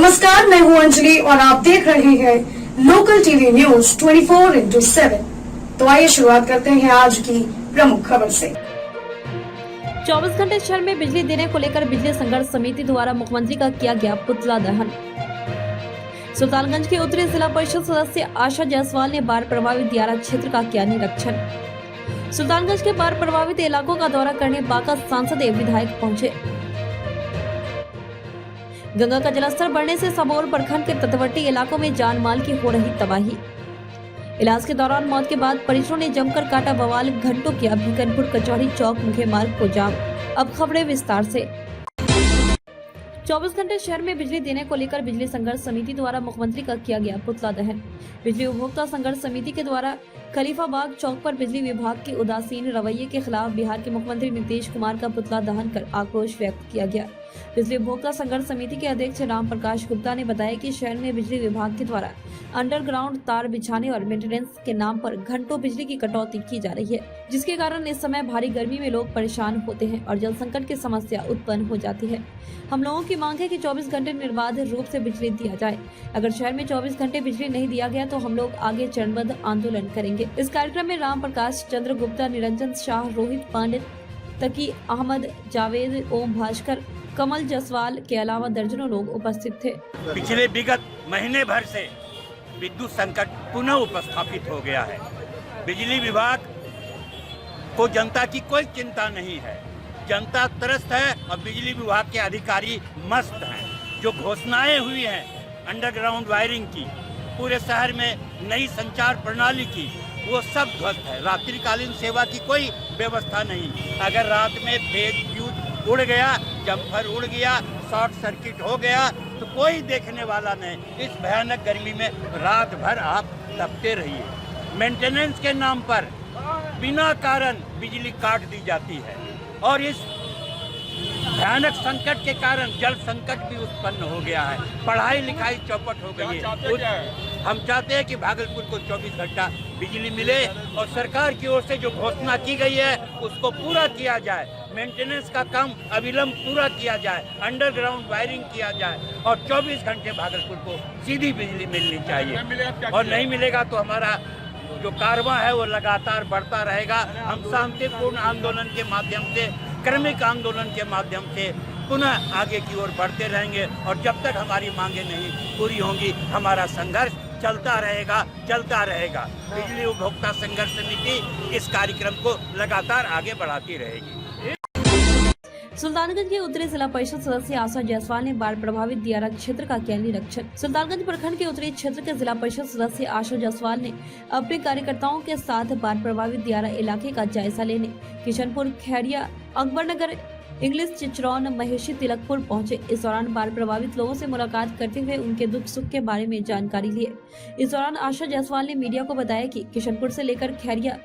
नमस्कार, मैं हूं अंजलि और आप देख रहे हैं लोकल टीवी न्यूज 24/7। तो आइए शुरुआत करते हैं आज की प्रमुख खबर से। 24 घंटे शहर में बिजली देने को लेकर बिजली संघर्ष समिति द्वारा मुख्यमंत्री का किया गया पुतला दहन। सुल्तानगंज के उत्तरी जिला परिषद सदस्य आशा जायसवाल ने बाढ़ प्रभावित दियारा क्षेत्र का किया निरीक्षण। सुल्तानगंज के बाढ़ प्रभावित इलाकों का दौरा करने बांका सांसद एवं विधायक पहुंचे। गंगा का जलस्तर बढ़ने से सबौर प्रखंड के तटवर्ती इलाकों में जान माल की हो रही तबाही। इलाज के दौरान मौत के बाद परिजनों ने जमकर काटा बवाल, घंटों किया भीकनपुर कचौड़ी चौक मुख्य मार्ग को जाम। अब खबरें विस्तार से। 24 घंटे शहर में बिजली देने को लेकर बिजली संघर्ष समिति द्वारा मुख्यमंत्री का किया गया पुतला दहन। बिजली उपभोक्ता संघर्ष समिति के द्वारा खलीफाबाग चौक पर बिजली विभाग के उदासीन रवैये के खिलाफ बिहार के मुख्यमंत्री नीतीश कुमार का पुतला दहन कर आक्रोश व्यक्त किया गया। बिजली उपभोक्ता संघर्ष समिति के अध्यक्ष राम प्रकाश गुप्ता ने बताया कि शहर में बिजली विभाग के द्वारा अंडरग्राउंड तार बिछाने और मेंटेनेंस के नाम पर घंटों बिजली की कटौती की जा रही है, जिसके कारण इस समय भारी गर्मी में लोग परेशान होते हैं और जल संकट की समस्या उत्पन्न हो जाती है। हम लोगों की मांग है कि 24 घंटे निर्बाध रूप से बिजली दिया जाए। अगर शहर में 24 घंटे बिजली नहीं दिया गया तो हम लोग आगे चरणबद्ध आंदोलन करेंगे। इस कार्यक्रम में राम प्रकाश, चंद्र गुप्ता, निरंजन शाह, रोहित पांडे, तकी अहमद, जावेद, ओम भास्कर, कमल जसवाल के अलावा दर्जनों लोग उपस्थित थे। पिछले विगत महीने भर से विद्युत संकट पुनः उपस्थापित हो गया है। बिजली विभाग को जनता की कोई चिंता नहीं है, जनता त्रस्त है और बिजली विभाग के अधिकारी मस्त हैं। जो घोषणाएं हुई हैं अंडरग्राउंड वायरिंग की, पूरे शहर में नई संचार प्रणाली की, वो सब ध्वस्त है। रात्रिकालीन सेवा की कोई व्यवस्था नहीं। अगर रात में फ्यूज उड़ गया, जम्पर उड़ गया, शॉर्ट सर्किट हो गया तो कोई देखने वाला नहीं। इस भयानक गर्मी में रात भर आप तपते रहिए। मेंटेनेंस के नाम पर बिना कारण बिजली काट दी जाती है और इस भयानक संकट के कारण जल संकट भी उत्पन्न हो गया है। पढ़ाई लिखाई चौपट हो गई है। हम चाहते हैं कि भागलपुर को 24 घंटा बिजली मिले और सरकार की ओर से जो घोषणा की गई है उसको पूरा किया जाए। मेंटेनेंस का काम अविलंब पूरा किया जाए, अंडरग्राउंड वायरिंग किया जाए और 24 घंटे भागलपुर को सीधी बिजली मिलनी चाहिए। और नहीं मिलेगा तो हमारा जो कारवां है वो लगातार बढ़ता रहेगा। हम शांतिपूर्ण आंदोलन के माध्यम से, क्रमिक आंदोलन के माध्यम से पुनः आगे की ओर बढ़ते रहेंगे और जब तक हमारी मांगे नहीं पूरी होंगी हमारा संघर्ष चलता रहेगा। बिजली उपभोक्ता संघर्ष समिति इस कार्यक्रम को लगातार आगे बढ़ाती रहेगी। सुल्तानगंज के उत्तरी जिला परिषद सदस्य आशा जायसवाल ने बाढ़ प्रभावित दियारा क्षेत्र का किया निरीक्षण। सुल्तानगंज प्रखंड के उत्तरी क्षेत्र के जिला परिषद सदस्य आशा जायसवाल ने अपने कार्यकर्ताओं के साथ बाढ़ प्रभावित दियारा इलाके का जायजा लेने किशनपुर, खैरिया, अकबरनगर, इंग्लिश, चिचरौन, महेशी, तिलकपुर पहुंचे। इस दौरान बाढ़ प्रभावित लोगों से मुलाकात करते हुए उनके दुख सुख के बारे में जानकारी लिए। इस दौरान आशा जायसवाल ने मीडिया को बताया कि किशनपुर से लेकर खैरिया,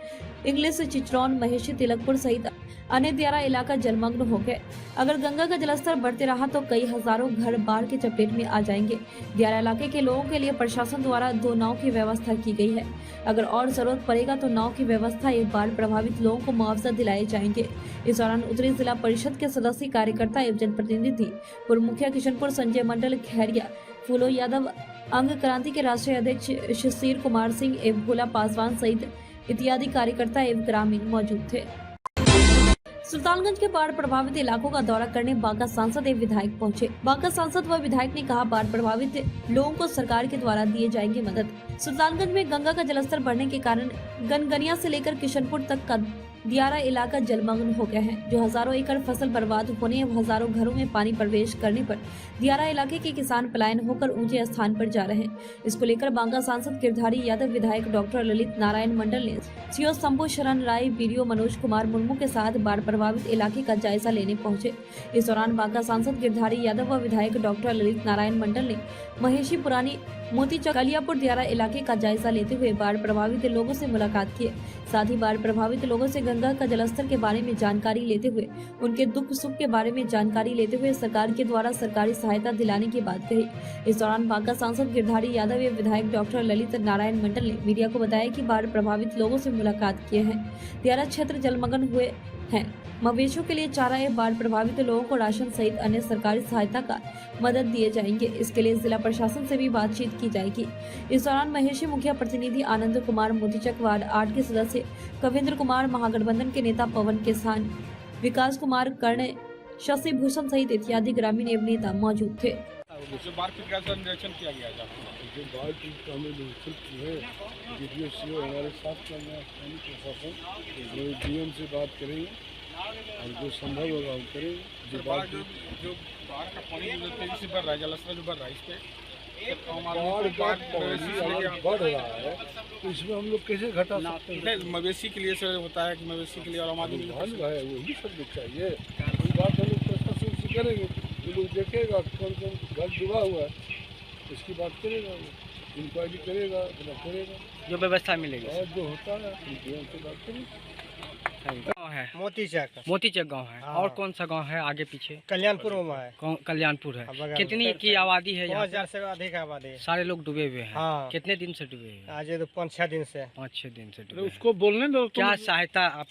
इंग्लिश, चिचरौन, महेशी, तिलकपुर सहित अन्य दियारा इलाका जलमग्न हो गए। अगर गंगा का जलस्तर बढ़ते रहा तो कई हजारों घर बाढ़ के चपेट में आ जाएंगे। दियारा इलाके के लोगों के लिए प्रशासन द्वारा 2 नाव की व्यवस्था की गई है। अगर और जरूरत पड़ेगा तो नाव की व्यवस्था एवं बाढ़ प्रभावित लोगों को मुआवजा दिलाए जाएंगे। इस दौरान उत्तरी जिला परिषद के सदस्य, कार्यकर्ता एवं जनप्रतिनिधि, पूर्व मुखिया किशनपुर संजय मंडल, खैरिया, फूलो यादव, अंग क्रांति के राष्ट्रीय अध्यक्ष शिशिर कुमार सिंह एवं भोला पासवान सहित इत्यादि कार्यकर्ता एवं ग्रामीण मौजूद थे। सुल्तानगंज के बाढ़ प्रभावित इलाकों का दौरा करने बांका सांसद एवं विधायक पहुंचे। बांका सांसद व विधायक ने कहा, बाढ़ प्रभावित लोगों को सरकार के द्वारा दिए जाएंगे मदद। सुल्तानगंज में गंगा का जलस्तर बढ़ने के कारण गनगनिया से लेकर किशनपुर तक का दियारा इलाका जलमग्न हो गया है, जो हजारों एकड़ फसल बर्बाद होने एवं हजारों घरों में पानी प्रवेश करने पर दियारा इलाके के किसान पलायन होकर ऊंचे स्थान पर जा रहे हैं। इसको लेकर बांका सांसद गिरधारी यादव, विधायक डॉक्टर ललित नारायण मंडल ने सीओ शंभू शरण राय, बीडीओ मनोज कुमार मुर्मू के साथ बाढ़ प्रभावित इलाके का जायजा लेने पहुंचे। इस दौरान बांका सांसद गिरधारी यादव व विधायक डॉक्टर ललित नारायण मंडल ने महेशी, पुरानी मोतीचक, कलियापुर दियारा इलाके का जायजा लेते हुए बाढ़ प्रभावित लोगों से मुलाकात की। साथ ही बाढ़ प्रभावित लोगों से गंगा का जलस्तर के बारे में जानकारी लेते हुए उनके दुख सुख के बारे में जानकारी लेते हुए सरकार के द्वारा सरकारी सहायता दिलाने की बात कही। इस दौरान बांका सांसद गिरधारी यादव एवं विधायक डॉक्टर ललित नारायण मंडल ने मीडिया को बताया कि बाढ़ प्रभावित लोगों से मुलाकात किए हैं। दियारा क्षेत्र जलमग्न हुए हैं। मवेशियों के लिए चारा एवं बाढ़ प्रभावित लोगों को राशन सहित अन्य सरकारी सहायता का मदद दिए जाएंगे। इसके लिए जिला प्रशासन से भी बातचीत की जाएगी। इस दौरान महेशी मुखिया प्रतिनिधि आनंद कुमार, मोतीचक वार्ड 8 के सदस्य कविंद्र कुमार, महागठबंधन के नेता पवन किसान, विकास कुमार, कर्ण, शशि भूषण सहित इत्यादि ग्रामीण एवं नेता मौजूद थे। बाढ़ की कैसा निरीक्षण किया गया था? जो बाढ़ की हमें निरीक्षण की है, DPO हमारे साथ चल रहा है, स्थानीय प्रशासन DM से बात करेंगे और जो संभव होगा वो करेंगे। जो बाढ़ का पानी जो तेजी से बढ़ रहा है, जलस्तर जो बढ़ रहा है, इस पे बढ़ रहा है, तो इसमें हम लोग कैसे घटा सकते हैं? मवेशी के लिए सर होता है कि मवेशी के लिए और आम आदमी के लिए है वही सब कुछ चाहिए। वही बात हम लोग प्रशासन से करेंगे, जो लोग देखेगा कौन कौन घर डूबा हुआ है उसकी बात करेगा, इंक्वायरी करेगा, अपना करेगा, जो व्यवस्था मिलेगी। और जो होता है DM से बात करेंगे। गाँव है मोतीचक गांव है। हाँ। और कौन सा गांव है आगे पीछे? कल्याणपुर में है। कल्याणपुर है। बगल में। कितनी की आबादी है यहाँ? 5000 से अधिक आबादी है। सारे लोग डूबे हुए हैं। हाँ। कितने दिन से डूबे हुए हैं? आज ये तो 5-6 दिन से। 5-6 दिन से डूबे हैं। उसको बोलने दो। क्या सहायता आप?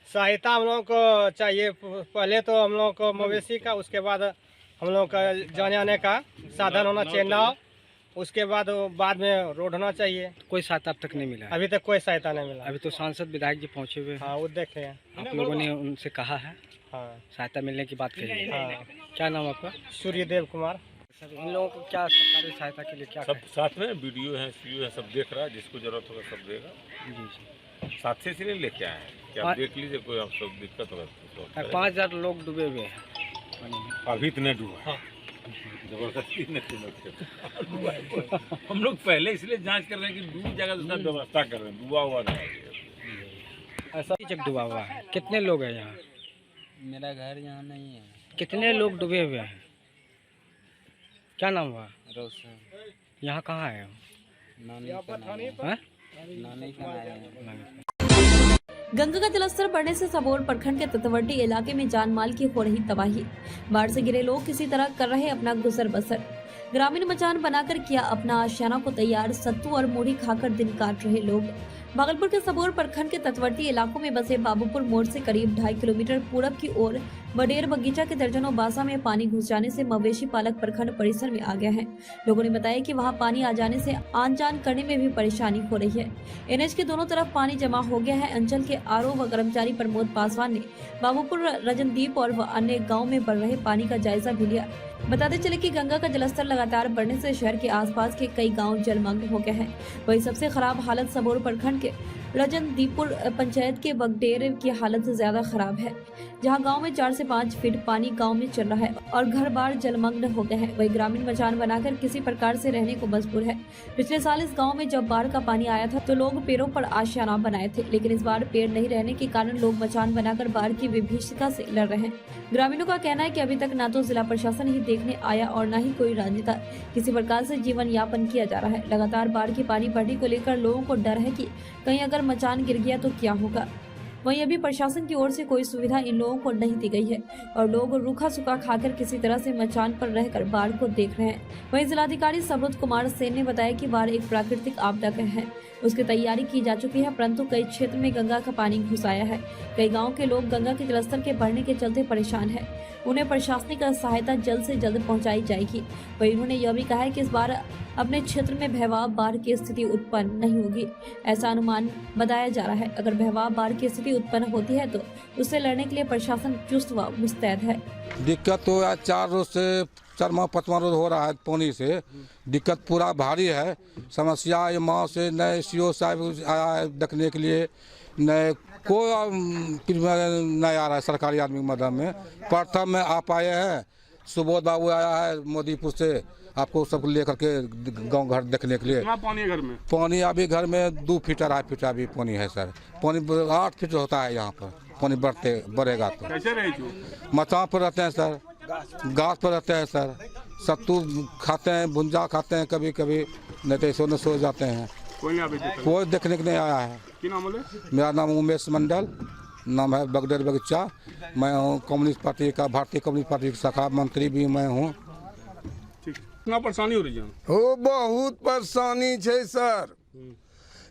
सहायता हम लोगों को चाहिए। पहले तो हम लोगों को मवेशी का, उसके बाद हम लोगों का जाने आने का साधन होना चाहिए, नाव। उसके बाद में रोड होना चाहिए। कोई सहायता अब तक नहीं मिला? अभी तक कोई सहायता नहीं मिला। अभी तो सांसद विधायक जी पहुँचे हुए हैं। हाँ, वो देख रहे हैं। आप लोगों ने उनसे कहा है? हाँ सहायता मिलने की बात कही है। हाँ। क्या नाम आपका? सूर्यदेव कुमार। सर, इन लोगों को क्या सरकारी सहायता के लिए क्या सब साथ में BDO है, CO है, सब देख रहा है, जिसको जरूरत होगा सब देगा। जी जी। साथ से इसलिए लेके आए हैं कि आप देख लीजिए, कोई आप सब दिक्कत होगा तो 5000 लोग डूबे हुए हैं पानी में। अभी तो नहीं डूबा, जबरदस्ती नहीं हम लोग पहले इसलिए जांच कर रहे हैं कि डूब जाएगा तो उसका व्यवस्था कर रहे हैं, डूबा हुआ नहीं। ऐसा डूबा हुआ है। कितने लोग हैं यहाँ? मेरा घर यहाँ नहीं है। कितने लोग डूबे हुए हैं? क्या नाम हुआ? रोशन। यहाँ कहाँ है? नानी का नाम है। हाँ? नानी का नाम है। गंगा का जलस्तर बढ़ने से सबौर प्रखंड के तटवर्ती इलाके में जान माल की हो रही तबाही। बाढ़ से घिरे लोग किसी तरह कर रहे अपना गुजर बसर। ग्रामीण मचान बनाकर किया अपना आशियाना को तैयार, सत्तू और मूढ़ी खाकर दिन काट रहे लोग। भागलपुर के सबौर प्रखंड के तटवर्ती इलाकों में बसे बाबूपुर मोड़ से करीब 2.5 किलोमीटर पूरब की ओर बडेर बगीचा के दर्जनों बासा में पानी घुस जाने से मवेशी पालक प्रखंड परिसर में आ गया है। लोगों ने बताया कि वहां पानी आ जाने से आन जान करने में भी परेशानी हो रही है। NH के दोनों तरफ पानी जमा हो गया है। अंचल के RO व कर्मचारी प्रमोद पासवान ने बाबूपुर, रजनदीप और अन्य गाँव में बढ़ रहे पानी का जायजा भी लिया। बताते चले कि गंगा का जलस्तर लगातार बढ़ने से शहर के आसपास के कई गांव जलमग्न हो गए हैं। वहीं सबसे खराब हालत सबौर प्रखंड के रजनदीपुर पंचायत के बगडेर की हालत ज्यादा खराब है, जहां गांव में 4 से 5 फीट पानी गांव में चल रहा है और घर बार जलमग्न हो गए हैं। वही ग्रामीण मचान बनाकर किसी प्रकार से रहने को मजबूर है। पिछले साल इस गांव में जब बाढ़ का पानी आया था तो लोग पेड़ों पर आशियाना बनाए थे, लेकिन इस बार पेड़ नहीं रहने के कारण लोग मचान बनाकर बाढ़ की विभीषिका से लड़ रहे हैं। ग्रामीणों का कहना है कि अभी तक न तो जिला प्रशासन ही देखने आया और न ही कोई राजनेता। किसी प्रकार से जीवन यापन किया जा रहा है। लगातार बाढ़ की पानी बढ़ने को लेकर लोगों को डर है कि कहीं अगर मचान गिर गया तो क्या होगा। वहीं अभी प्रशासन की ओर से कोई सुविधा इन लोगों को नहीं दी गई है और लोग रूखा सूखा खाकर किसी तरह से मचान पर रहकर बाढ़ को देख रहे हैं। वहीं जिलाधिकारी समृद्ध कुमार सेन ने बताया कि बाढ़ एक प्राकृतिक आपदा है, उसकी तैयारी की जा चुकी है, परंतु कई क्षेत्र में गंगा का पानी घुस आया है। कई गाँव के लोग गंगा के जलस्तर के बढ़ने के चलते परेशान है। उन्हें प्रशासनिक सहायता जल्द से जल्द पहुँचाई जाएगी। वहीं उन्होंने यह भी कहा है कि इस बार अपने क्षेत्र में भयावह बाढ़ की स्थिति उत्पन्न नहीं होगी, ऐसा अनुमान बताया जा रहा है। अगर भयावह बाढ़ की स्थिति उत्पन्न होती है तो उससे लड़ने के लिए प्रशासन चुस्त व मुस्तैद है। दिक्कत तो आज 4 रोज से 4वां-5वां रोज हो रहा है। पानी से दिक्कत पूरा भारी है। समस्या ये माँ से नए CO साहब आया है देखने के लिए, नए कोई नहीं आ रहा है सरकारी आदमी की मदद में। प्रथम में आप आए हैं, सुबोध बाबू आया है मोदीपुर से, आपको सब लेकर के गांव घर देखने के लिए। पानी है घर में? पानी अभी घर में 2 फीट 2.5 फीट अभी पानी है सर। पानी 8 फीट होता है यहाँ पर। पानी बढ़ेगा तो कैसे रहे? मचान पर रहते हैं सर, घास पर रहते हैं सर, सत्तू खाते हैं, भुंजा खाते हैं कभी कभी, नहीं तो ऐसे सो जाते हैं। कोई देखने के नहीं आया है। मेरा नाम उमेश मंडल नाम है, बगडेर बगीचा। मैं हूँ कम्युनिस्ट पार्टी का, भारतीय कम्युनिस्ट पार्टी का शाखा मंत्री भी मैं हूँ। कितना परेशानी हो रही है? हो बहुत परेशानी है सर।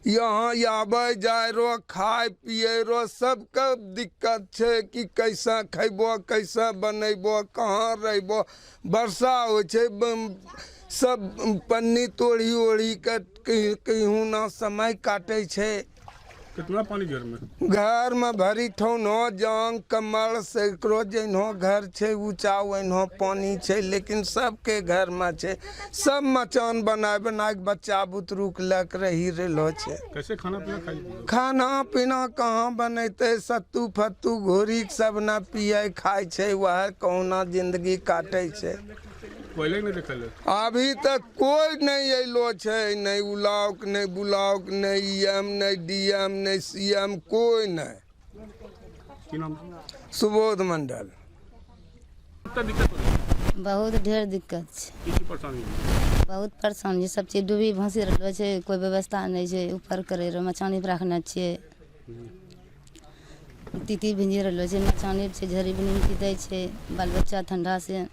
यहाँ आबे जाए रो खाए पिए रो सबके दिक्कत है कि कैसा खैबो कैसा बनेबो कहाँ रहबो। वर्षा हो सब पन्नी तोड़ी ओढ़ी के कहूँ ना समय काटे छे। कितना पानी घर में भरी ठौनो जांग कमर सैकड़ो जनो घर छे ऊंचा वनो पानी छे, लेकिन सबके घर में छे। सब मचान बनाए बनाए बच्चा बुतरू के लक रही रहलो छे। कैसे खाना पीना खाई? खाना पीना कहाँ बनते, सत्तू फत्तू घोरी सब ना पिए खाए छे, वह कौना जिंदगी काटे छे। पहले नहीं देखल अभी तक कोई नहीं अलो छे, नहीं उलाउक नहीं बुलाउक नहीं एम नहीं डीएम नहीं सीएम कोई नहीं। सुबोध मंडल। बहुत ढेर दिक्कत छे, बहुत परेशानी, सब चीज डूबी भसी रहलो छे, कोई व्यवस्था नहीं छे। ऊपर करे रो मचानी पर रखना छे, तीती भिंजी रहलो छे, मचानी छे, झड़ी बनी तीते छे, बाल बच्चा ठंडा से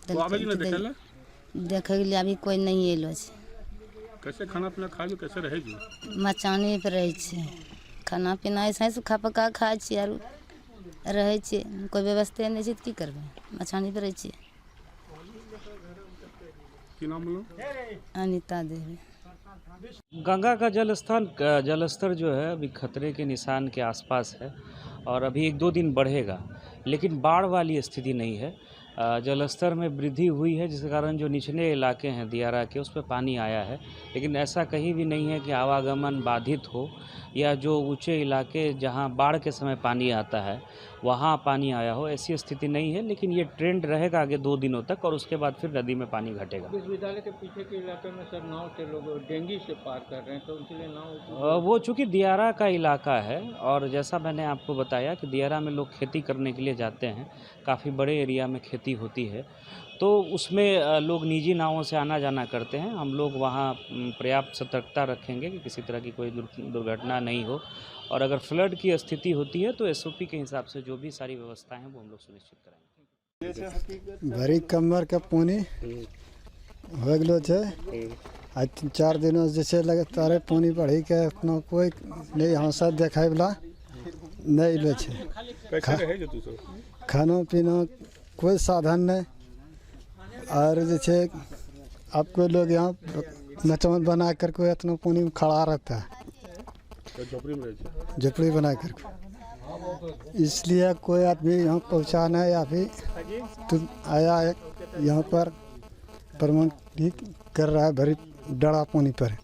देखे के लिए अभी कोई नहीं अलो छे। कैसे खाना पीना खाई, कैसे रहेगी? मचानी पर रहे छे, खाना पीना ऐसे सूखा पका खाए छे आर रहे छे। कोई व्यवस्था नहीं छे तो की करबे, मचानी पर रहे छे। की नाम बोलो? अनीता देवी। गंगा का जलस्तर जो है अभी खतरे के निशान के आसपास है और अभी 1-2 दिन बढ़ेगा, लेकिन बाढ़ वाली स्थिति नहीं है। जलस्तर में वृद्धि हुई है, जिसके कारण जो निचले इलाके हैं दियारा के, उस पर पानी आया है, लेकिन ऐसा कहीं भी नहीं है कि आवागमन बाधित हो या जो ऊंचे इलाके जहां बाढ़ के समय पानी आता है वहां पानी आया हो, ऐसी स्थिति नहीं है। लेकिन ये ट्रेंड रहेगा आगे 2 दिनों तक और उसके बाद फिर नदी में पानी घटेगा। विश्वविद्यालय के पीछे के इलाके में सर नाव से लोग डेंगी से पार कर रहे हैं, तो उनके लिए नाव वो चूँकि दियारा का इलाका है और जैसा मैंने आपको बताया कि दियारा में लोग खेती करने के लिए जाते हैं, काफ़ी बड़े एरिया में खेती होती है, तो उसमें लोग निजी नावों से आना जाना करते हैं। हम लोग वहाँ पर्याप्त सतर्कता रखेंगे कि किसी तरह की कोई दुर्घटना नहीं हो, और अगर फ्लड की स्थिति होती है तो SOP के हिसाब से जो भी सारी व्यवस्थाएं हैं वो हम लोग सुनिश्चित कराएंगे। भरी कमर के पानी हो गलो छे, आज 4 दिनों जैसे लगातार पानी बढ़ी के अपना कोई नहीं हंसा देखाए वाला नहीं लो छे। खाना पीना कोई साधन नहीं, और जैसे आपको लोग यहाँ मचान बना कर कोई इतना पानी में खड़ा रहता है, झोपड़ी बना कर, इसलिए कोई आदमी यहाँ पहुँचाना है। अभी तुम आया है यहाँ पर प्रमाण कर रहा है भरी डरा पानी पर।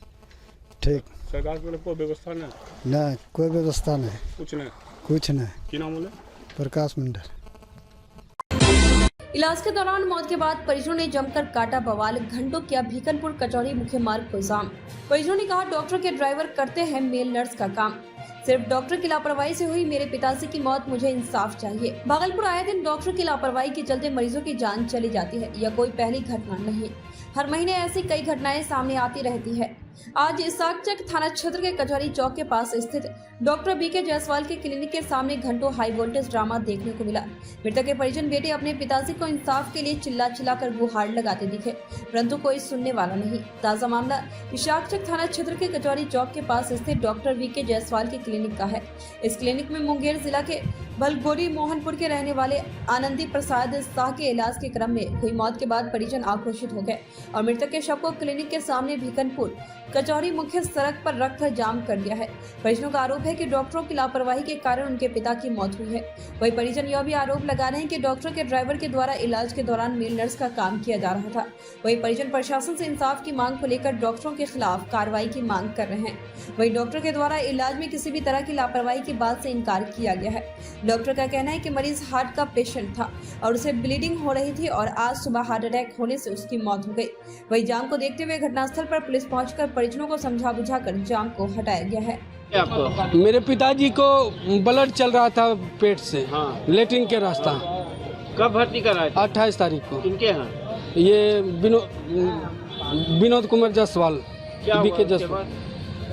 ठीक, सरकार की कोई व्यवस्था नहीं? नहीं, कोई व्यवस्था नहीं, कुछ नहीं। की नाम बोले? प्रकाश मंडल। इलाज के दौरान मौत के बाद परिजनों ने जमकर काटा बवाल, घंटों किया भीकनपुर कचौड़ी मुख्य मार्ग को जाम। परिजनों ने कहा, डॉक्टर के ड्राइवर करते हैं मेल नर्स का काम, सिर्फ डॉक्टर की लापरवाही से हुई मेरे पिताजी की मौत, मुझे इंसाफ चाहिए। भागलपुर आए दिन डॉक्टर की लापरवाही के चलते मरीजों की जान चली जाती है, यह कोई पहली घटना नहीं, हर महीने ऐसी कई घटनाएं सामने आती रहती है। आज साकचक थाना क्षेत्र के कचहरी चौक के पास स्थित डॉक्टर BK जायसवाल के क्लिनिक के सामने घंटों हाई वोल्टेज ड्रामा देखने को मिला। मृतक के परिजन बेटे अपने पिताजी को इंसाफ के लिए चिल्ला कर गुहार लगाते दिखे, परंतु कोई सुनने वाला नहीं। ताजा मामला साकचक थाना क्षेत्र के कचहरी चौक के पास स्थित डॉक्टर BK जायसवाल के क्लिनिक का है। इस क्लिनिक में मुंगेर जिला के बलगोरी मोहनपुर के रहने वाले आनंदी प्रसाद शाह के इलाज के क्रम में हुई मौत के बाद परिजन आक्रोशित हो गए और मृतक के शव को क्लिनिक के सामने भीकनपुर कचौड़ी मुख्य सड़क पर रखकर जाम कर दिया है। परिजनों का आरोप है कि डॉक्टरों की लापरवाही के कारण उनके पिता की मौत हुई है। वही परिजन यह भी आरोप लगा रहे हैं कि डॉक्टर के ड्राइवर के द्वारा इलाज के दौरान मेल नर्स का काम किया जा रहा था। वही परिजन प्रशासन से इंसाफ की मांग को लेकर डॉक्टरों के खिलाफ कार्रवाई की मांग कर रहे हैं। वही डॉक्टर के द्वारा इलाज में किसी भी तरह की लापरवाही की बात से इनकार किया गया है। डॉक्टर का कहना है कि मरीज हार्ट का पेशेंट था और उसे ब्लीडिंग हो रही थी और आज सुबह हार्ट अटैक होने से उसकी मौत हो गई। वही जाम को देखते हुए घटनास्थल पर पुलिस पहुंचकर परिजनों को समझा बुझाकर जाम को हटाया गया है। मेरे पिताजी को ब्लड चल रहा था पेट से, लेटरिन के रास्ता। कब भर्ती कराया? 28 तारीख को। किनके यहाँ? ये विनोद कुमार जायसवाल, BK जायसवाल।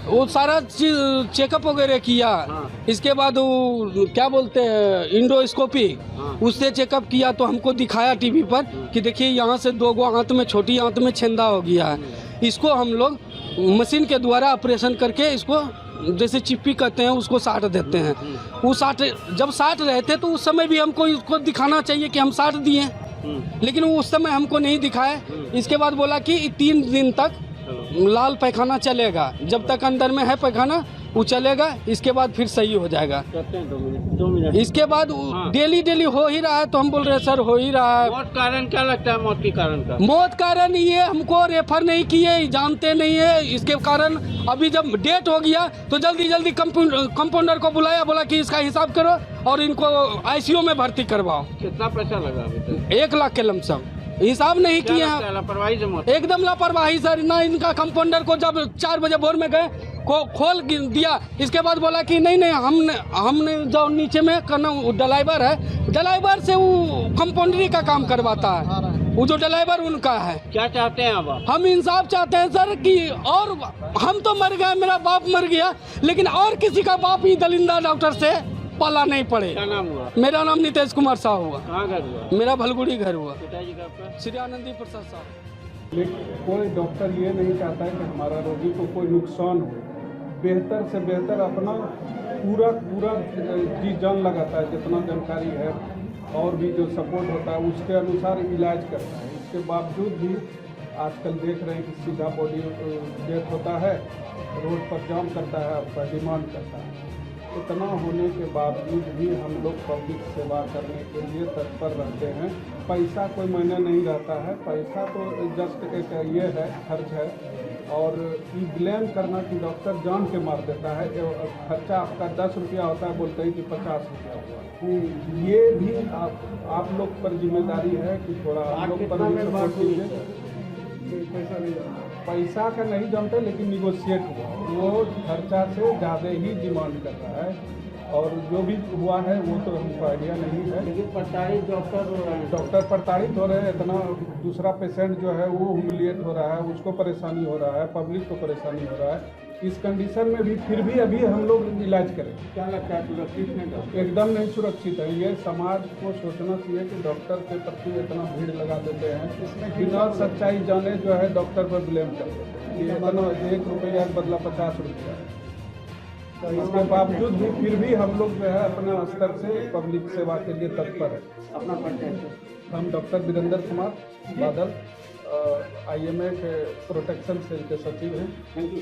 वो सारा चीज चेकअप वगैरह किया। इसके बाद वो क्या बोलते हैं इंडोस्कोपी, उससे चेकअप किया तो हमको दिखाया टीवी पर कि देखिए यहाँ से 2 आंत में, छोटी आंत में छेंदा हो गया है। इसको हम लोग मशीन के द्वारा ऑपरेशन करके इसको जैसे चिप्पी कहते हैं उसको साट देते हैं। वो साट जब साट रहे थे तो उस समय भी हमको इसको दिखाना चाहिए कि हम साट दिए, लेकिन वो उस समय हमको नहीं दिखाए। इसके बाद बोला कि 3 दिन तक लाल पैखाना चलेगा, जब तक अंदर में है पैखाना वो चलेगा, इसके बाद फिर सही हो जाएगा। 2 मिनट। इसके बाद डेली हो ही रहा है, तो हम बोल रहे हैं सर हो ही रहा है। मौत कारण क्या लगता है? मौत के कारण का मौत कारण ये हमको रेफर नहीं किए, जानते नहीं है। इसके कारण अभी जब डेट हो गया तो जल्दी कंपाउंडर को बुलाया, बोला कि इसका हिसाब करो और इनको आईसीयू में भर्ती करवाओ। कितना पैसा लगा अभी तक? 1 लाख के लमसम। हिसाब नहीं किए, लापरवाही से मौत। एकदम लापरवाही सर। ना इनका कंपाउंडर को जब 4 बजे भोर में गए को खोल दिया, इसके बाद बोला कि नहीं हमने जो नीचे में करना ड्राइवर है, ड्राइवर से वो कंपाउंडरी का काम करवाता है, वो जो ड्राइवर उनका है। क्या चाहते हैं अब? हम इंसाफ चाहते हैं सर कि, और हम तो मर गए, मेरा बाप मर गया, लेकिन और किसी का बाप ही दलिंदा डॉक्टर से पाला नहीं पड़े। क्या नाम हुआ? मेरा नाम नितेश कुमार साहू हुआ। कहाँ घर हुआ? मेरा भलगुड़ी घर हुआ। पिताजी का आपका? श्री आनंदी प्रसाद साहब। लेकिन कोई डॉक्टर ये नहीं चाहता है कि हमारा रोगी को कोई नुकसान हो, बेहतर से बेहतर अपना पूरा जी जान लगाता है, जितना जानकारी है और भी जो सपोर्ट होता है उसके अनुसार इलाज करता है। इसके बावजूद भी आजकल देख रहे हैं कि सीधा बॉडी डेथ होता है, रोड पर जाम करता है, आपका डिमांड करता है। इतना होने के बावजूद भी हम लोग पब्लिक सेवा करने के लिए तत्पर रहते हैं। पैसा कोई मायने नहीं रहता है, पैसा तो जस्ट एक ये है, खर्च है। और ये ब्लेम करना कि डॉक्टर जान के मार देता है, खर्चा आपका 10 रुपया होता है, बोलते हैं कि 50 रुपया हुआ। ये भी आप लोग पर जिम्मेदारी है कि थोड़ा आप लोग पर भी सपोर्ट कीजिए। पैसा का नहीं जानते, लेकिन निगोशिएट हुआ, वो खर्चा से ज़्यादा ही डिमांड कर रहा है। और जो भी हुआ है वो तो हमको आइडिया नहीं है, लेकिन प्रताड़ित डॉक्टर प्रताड़ित हो रहे हैं। इतना दूसरा पेशेंट जो है वो ह्यूमिलिएट हो रहा है, उसको परेशानी हो रहा है, पब्लिक को परेशानी हो रहा है। इस कंडीशन में भी फिर भी अभी हम लोग इलाज करें। क्या लगता है सुरक्षित है? एकदम नहीं सुरक्षित है। ये समाज को सोचना चाहिए कि डॉक्टर के प्रति इतना भीड़ लगा देते हैं, बिना सच्चाई जाने जो है डॉक्टर पर ब्लेम कर देते हैं। ये इतना 1 रुपया के बदला 50 रुपया। इसके बावजूद भी फिर भी हम लोग जो है अपना स्तर से पब्लिक सेवा के लिए तत्पर है। अपना परिचय? हम डॉक्टर वीरेंद्र कुमार बादल, IMA के प्रोटेक्शन सेल के सचिव हैं। Thank you.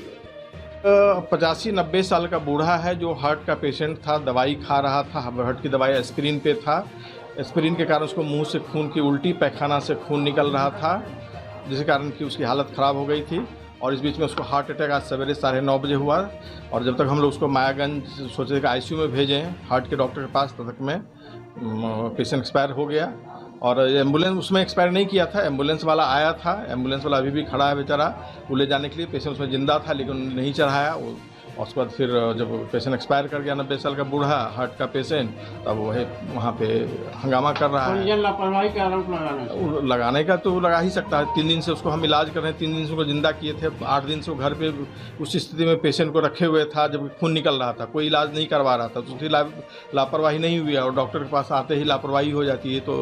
85-90 साल का बूढ़ा है जो हार्ट का पेशेंट था, दवाई खा रहा था, हार्ट की दवाई एस्पिरिन पे था। एस्पिरिन के कारण उसको मुंह से खून की उल्टी, पैखाना से खून निकल रहा था, जिसके कारण कि उसकी हालत ख़राब हो गई थी। और इस बीच में उसको हार्ट अटैक आज सवेरे 9:30 बजे हुआ। और जब तक हम लोग उसको मायागंज सोचे कि ICU में भेजें हार्ट के डॉक्टर के पास, तब तक में पेशेंट एक्सपायर हो गया। और एम्बुलेंस उसमें एक्सपायर नहीं किया था, एम्बुलेंस वाला आया था, एम्बुलेंस वाला अभी भी खड़ा है बेचारा, वो ले जाने के लिए। पेशेंट उसमें जिंदा था लेकिन नहीं चढ़ाया वो। और उसके बाद फिर जब पेशेंट एक्सपायर कर गया, 90 साल का बूढ़ा हार्ट का पेशेंट, तब वो है वहाँ पे हंगामा कर रहा है। लापरवाही का आरोप लगाने का तो लगा ही सकता है। 3 दिन से उसको हम इलाज कर रहे हैं, 3 दिन से उसको जिंदा किए थे, 8 दिन से वो घर पे उस स्थिति में पेशेंट को रखे हुए था जब खून निकल रहा था, कोई इलाज नहीं करवा रहा था। तो उसकी लापरवाही नहीं हुई और डॉक्टर के पास आते ही लापरवाही हो जाती है, तो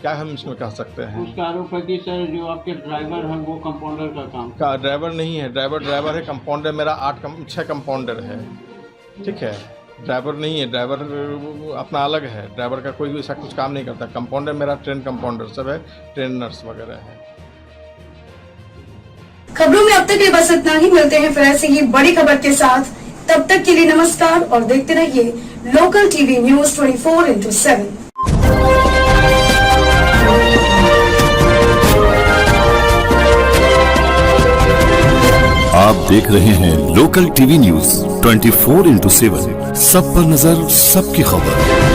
क्या हम इसमें कह सकते हैं। उसका आरोप है कि सर जो आपके ड्राइवर हैं वो कंपाउंडर का काम का ड्राइवर नहीं है, ड्राइवर है, कंपाउंडर मेरा 6 कंपाउंडर है, ठीक है। ड्राइवर नहीं है, ड्राइवर अपना अलग है, ड्राइवर का कोई ऐसा कुछ काम नहीं करता। कंपाउंडर मेरा ट्रेन कंपाउंडर सब है, ट्रेन नर्स वगैरह है। खबरों में अब तक ये बस इतना ही। मिलते हैं फिर ऐसी ही बड़ी खबर के साथ, तब तक के लिए नमस्कार और देखते रहिए लोकल टीवी न्यूज 24/7। आप देख रहे हैं लोकल टीवी न्यूज 24/7, सब पर नजर, सबकी खबर।